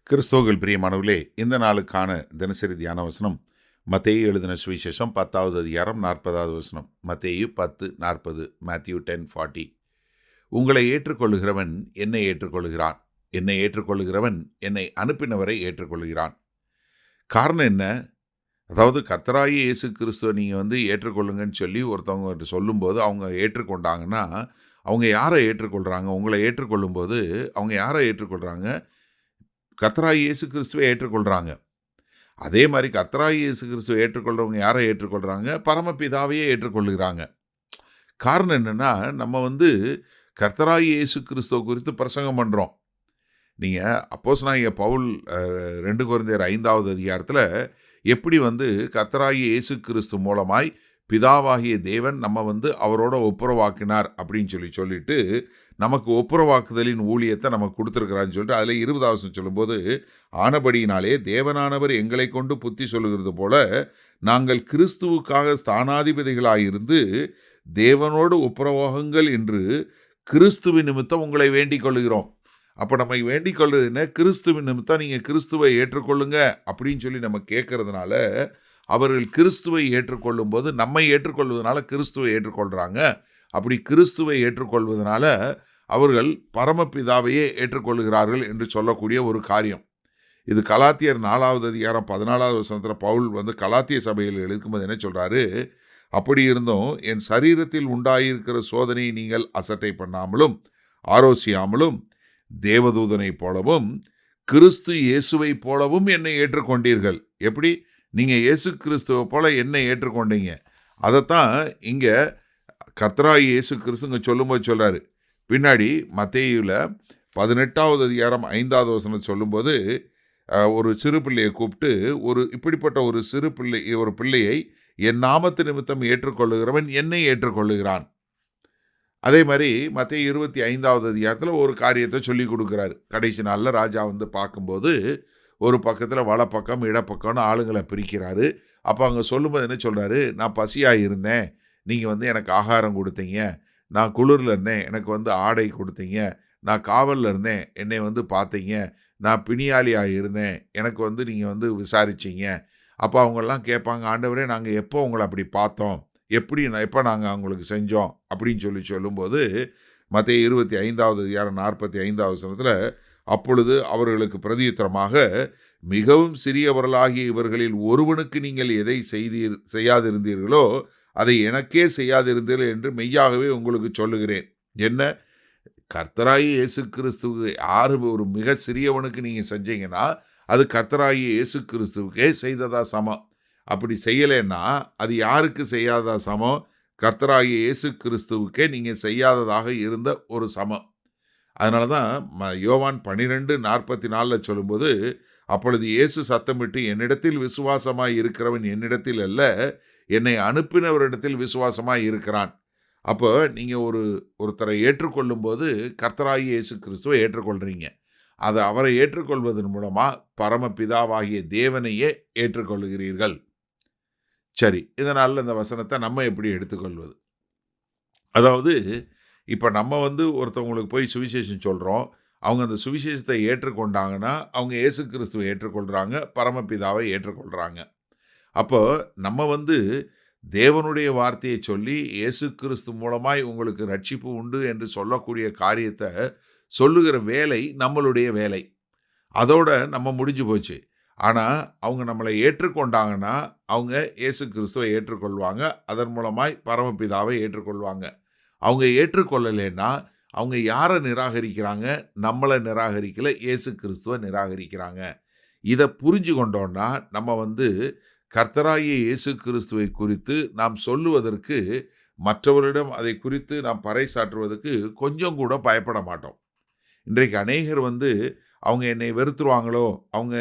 கிறிஸ்துவுக்குள் பிரியமானவர்களே, இந்த நாளுக்கான தினசரி தியான வசனம் மத்தேயு எழுதின சுவிசேஷம் 10வது அதிகாரம் 40வது வசனம். மத்தேயு 10:40, மேத்யூ 10:40. உங்களை ஏற்றுக்கொள்ளுகிறவன் என்னை ஏற்றுக்கொள்ளுகிறான், என்னை ஏற்றுக்கொள்ளுகிறவன் என்னை அனுப்பினவரை ஏற்றுக்கொள்ளுகிறான். காரணம் என்ன? அதாவது கர்த்தராகிய இயேசு கிறிஸ்துவை நீங்கள் ஏற்றுக்கொள்ளுங்கன்னு சொல்லி ஒருத்தவங்க சொல்லும்போது அவங்க ஏற்றுக்கொண்டாங்கன்னா, அவங்க யாரை ஏற்றுக்கொள்கிறாங்க? உங்களை ஏற்றுக்கொள்ளும்போது அவங்க யாரை ஏற்றுக்கொள்கிறாங்க? கர்த்தராகிய இயேசு கிறிஸ்துவை ஏற்றுக்கொள்கிறாங்க. அதே மாதிரி கர்த்தராகிய இயேசு கிறிஸ்துவை ஏற்றுக்கொள்கிறவங்க யாரை ஏற்றுக்கொள்கிறாங்க? பரமபிதாவையே ஏற்றுக்கொள்கிறாங்க. காரணம் என்னென்னா, நம்ம கர்த்தராகிய இயேசு கிறிஸ்துவ குறித்து பிரசங்கம் பண்ணுறோம். நீங்கள் அப்போஸ்தலனாகிய பவுல் 2 கொரிந்தியர் 5வது அதிகாரத்தில் எப்படி கர்த்தராகிய இயேசு கிறிஸ்து மூலமாய் பிதாவாகிய தேவன் நம்ம அவரோட ஒப்புரவாக்கினார் அப்படின்னு சொல்லிட்டு நமக்கு ஒப்புரவாக்குதலின் ஊழியத்தை நமக்கு கொடுத்துருக்கிறான்னு சொல்லிட்டு அதில் 20வது சொல்லும்போது, ஆனபடியினாலே தேவனானவர் எங்களை கொண்டு புத்தி சொல்லுகிறது போல நாங்கள் கிறிஸ்துவுக்காக ஸ்தானாதிபதிகளாயிருந்து தேவனோடு ஒப்புரவாகுங்கள் என்று கிறிஸ்துவின் நிமித்தம் உங்களை வேண்டிக் கொள்கிறோம். அப்போ நம்ம வேண்டிக் கொள்வது என்ன? கிறிஸ்துவின் நிமித்தம் நீங்கள் கிறிஸ்துவை ஏற்றுக்கொள்ளுங்க அப்படின்னு சொல்லி நம்ம கேட்கறதுனால, அவர்கள் கிறிஸ்துவை ஏற்றுக்கொள்ளும் போது நம்மை ஏற்றுக்கொள்வதனால கிறிஸ்துவை ஏற்றுக்கொள்கிறாங்க. அப்படி கிறிஸ்துவை ஏற்றுக்கொள்வதனால அவர்கள் பரமபிதாவையே ஏற்றுக்கொள்கிறார்கள் என்று சொல்லக்கூடிய ஒரு காரியம். இது கலாத்தியர் 4வது அதிகாரம் 14வது வசனத்தில் பவுல் கலாத்திய சபையில் எழுதும்போது என்ன சொல்கிறாரு? அப்படி இருந்தும் என் சரீரத்தில் உண்டாயிருக்கிற சோதனையை நீங்கள் அசட்டை பண்ணாமலும் ஆரோசியாமலும் தேவதூதனை போலவும் கிறிஸ்து இயேசுவை போலவும் என்னை ஏற்றுக்கொண்டீர்கள். எப்படி? நீங்கள் இயேசு கிறிஸ்துவை போல என்னை ஏற்றுக்கொண்டீங்க. அதைத்தான் இங்கே கர்த்தராகிய இயேசு கிறிஸ்துங்க சொல்லும்போது சொல்கிறாரு. பின்னாடி மத்தேயுல 18வது அதிகாரம் 5வது வசனம் சொல்லும்போது, ஒரு சிறு பிள்ளையை கூப்பிட்டு, இப்படிப்பட்ட ஒரு பிள்ளையை என் நாமத்து நிமித்தம் ஏற்றுக்கொள்ளுகிறவன் என்னை ஏற்றுக்கொள்ளுகிறான். அதே மாதிரி மத்தேயு 25வது அதிகாரத்தில் ஒரு காரியத்தை சொல்லி கொடுக்குறாரு. கடைசி நாளில் ராஜா பார்க்கும்போது ஒரு பக்கத்தில் வலப்பக்கம் இடப்பக்கம்னு ஆளுங்களை பிரிக்கிறாரு. அப்போ அங்கே சொல்லும்போது என்ன சொல்கிறாரு? நான் பசியாக இருந்தேன், நீங்கள் எனக்கு ஆகாரம் கொடுத்தீங்க. நான் குளிரில் இருந்தேன், எனக்கு ஆடை கொடுத்தீங்க. நான் காவலில் இருந்தேன், என்னை பார்த்தீங்க. நான் பிணியாளியாக இருந்தேன், எனக்கு நீங்கள் விசாரிச்சிங்க. அப்போ அவங்கெல்லாம் கேட்பாங்க, ஆண்டவரே நாங்கள் எப்போ உங்களை அப்படி பார்த்தோம், எப்போ நாங்கள் அவங்களுக்கு செஞ்சோம் அப்படின்னு சொல்லும்போது மத்தேயு 25வது அதிகாரம் 45வது வசனத்தில், அப்பொழுது அவர்களுக்கு பிரதியுத்தரமாக, மிகவும் சிறியவர்களாகிய இவர்களில் ஒருவனுக்கு நீங்கள் எதை செய்யாதிருந்தீர்களோ அதை எனக்கே செய்யாதிருந்தீர்கள் என்று மெய்யாகவே உங்களுக்கு சொல்லுகிறேன். என்ன? கர்த்தராகிய இயேசு கிறிஸ்துவுக்கு யார் ஒரு மிக சிறியவனுக்கு நீங்கள் செஞ்சீங்கன்னா அது கர்த்தராகிய இயேசு கிறிஸ்துவுக்கே செய்ததா சமம். அப்படி செய்யலைன்னா அது யாருக்கு செய்யாததா சமம்? கர்த்தராகிய இயேசு கிறிஸ்துவுக்கே நீங்கள் செய்யாததாக இருந்த ஒரு சமம். அதனால தான் யோவான் 12:44 சொல்லும்போது, அப்பொழுது இயேசு சத்தமிட்டு, என்னிடத்தில் விசுவாசமாய் இருக்கிறவன் என்னிடத்தில் அல்ல, என்னை அனுப்பினவரிடத்தில் விசுவாசமாய் இருக்கிறான். அப்போ நீங்கள் ஒருத்தரை ஏற்றுக்கொள்ளும் போது கர்த்தராகிய இயேசு கிறிஸ்துவை ஏற்றுக்கொள்கிறீங்க. அதை அவரை ஏற்றுக்கொள்வதன் மூலமாக பரமபிதாவாகிய தேவனையே ஏற்றுக்கொள்கிறீர்கள். சரி, இதனால் இந்த வசனத்தை நம்ம எப்படி எடுத்துக்கொள்வது? அதாவது இப்போ நம்ம ஒருத்தவங்களுக்கு போய் சுவிசேஷம் சொல்கிறோம். அவங்க அந்த சுவிசேஷத்தை ஏற்றுக்கொண்டாங்கன்னா அவங்க இயேசு கிறிஸ்துவை ஏற்றுக்கொள்கிறாங்க, பரமபிதாவை ஏற்றுக்கொள்கிறாங்க. அப்போ நம்ம தேவனுடைய வார்த்தையை சொல்லி இயேசு கிறிஸ்து மூலமாய் உங்களுக்கு ரட்சிப்பு உண்டு என்று சொல்லக்கூடிய காரியத்தை சொல்லுகிற வேலை நம்மளுடைய வேலை. அதோட நம்ம முடிஞ்சு போச்சு. ஆனால் அவங்க நம்மளை ஏற்றுக்கொண்டாங்கன்னா அவங்க இயேசு கிறிஸ்துவை ஏற்றுக்கொள்வாங்க, அதன் மூலமாய் பரமபிதாவை ஏற்றுக்கொள்வாங்க. அவங்க ஏற்றுக்கொள்ளலைன்னா அவங்க யாரை நிராகரிக்கிறாங்க? நம்மளை நிராகரிக்கல, இயேசு கிறிஸ்துவை நிராகரிக்கிறாங்க. இதை புரிஞ்சு கொண்டோன்னா நம்ம கர்த்தராகிய இயேசு கிறிஸ்துவை குறித்து நாம் சொல்லுவதற்கு, மற்றவரிடம் அதை குறித்து நாம் பறைசாற்றுவதற்கு கொஞ்சம் கூட பயப்பட மாட்டோம். இன்றைக்கு அநேகர் அவங்க என்னை வெறுத்துருவாங்களோ, அவங்க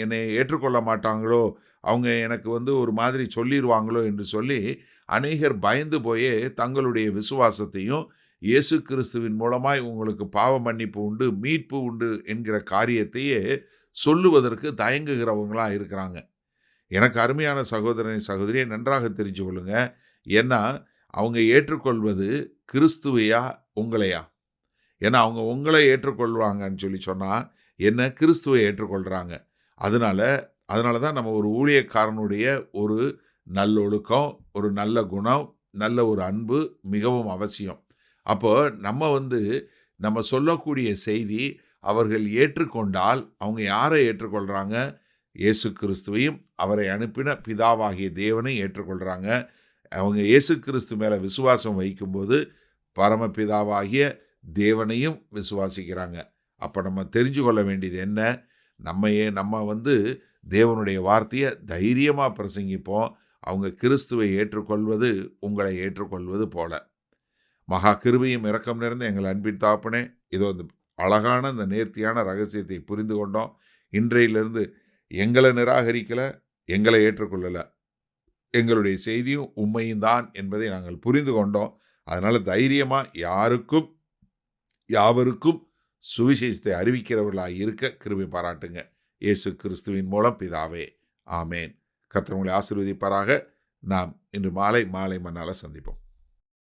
என்னை ஏற்றுக்கொள்ள மாட்டாங்களோ, அவங்க எனக்கு ஒரு மாதிரி சொல்லிடுவாங்களோ என்று சொல்லி அநேகர் பயந்து போயே தங்களுடைய விசுவாசத்தையும் இயேசு கிறிஸ்துவின் மூலமாய் உங்களுக்கு பாவ மன்னிப்பு உண்டு, மீட்பு உண்டு என்கிற காரியத்தையே சொல்லுவதற்கு தயங்குகிறவங்களாக இருக்கிறாங்க. எனக்கு அருமையான சகோதரனை சகோதரியை நன்றாக தெரிஞ்சு கொள்ளுங்க. ஏன்னா அவங்க ஏற்றுக்கொள்வது கிறிஸ்துவையா உங்களையா? ஏன்னா அவங்க உங்களை ஏற்றுக்கொள்வாங்கன்னு சொன்னால் என்ன கிறிஸ்துவை ஏற்றுக்கொள்கிறாங்க. அதனால தான் நம்ம ஒரு ஊழியக்காரனுடைய ஒரு நல்லொழுக்கம், ஒரு நல்ல குணம், நல்ல ஒரு அன்பு மிகவும் அவசியம். அப்போ நம்ம சொல்லக்கூடிய செய்தி அவர்கள் ஏற்றுக்கொண்டால், அவங்க யாரை ஏற்றுக்கொள்கிறாங்க? இயேசு கிறிஸ்துவையும் அவரை அனுப்பின பிதாவாகிய தேவனை ஏற்றுக்கொள்கிறாங்க. அவங்க இயேசு கிறிஸ்து மேலே விசுவாசம் வைக்கும்போது பரமபிதாவாகிய தேவனையும் விசுவாசிக்கிறாங்க. அப்போ நம்ம தெரிஞ்சு கொள்ள வேண்டியது என்ன? நம்ம தேவனுடைய வார்த்தையை தைரியமாக பிரசங்கிப்போம். அவங்க கிறிஸ்துவை ஏற்றுக்கொள்வது உங்களை ஏற்றுக்கொள்வது போல. மகா கிருபையும் இரக்கம் நிறைந்த எங்கள் அன்பின் தகப்பனே, இதோ இந்த அழகான இந்த நேர்த்தியான ரகசியத்தை புரிந்து கொண்டோம். இன்றையிலிருந்து எங்களை நிராகரிக்கலை, எங்களை ஏற்றுக்கொள்ளலை, எங்களுடைய செய்தியும் உண்மையும் தான் என்பதை நாங்கள் புரிந்து கொண்டோம். அதனால் தைரியமாக யாவருக்கும் சுவிசேஷத்தை அறிவிக்கிறவர்களாக இருக்க கிருபை பாராட்டுங்க. இயேசு கிறிஸ்துவின் மூலம் பிதாவே, ஆமேன். கர்த்தர் உங்களை ஆசீர்வதிப்பாராக. நாம் இன்று மாலை மன்னால சந்திப்போம்.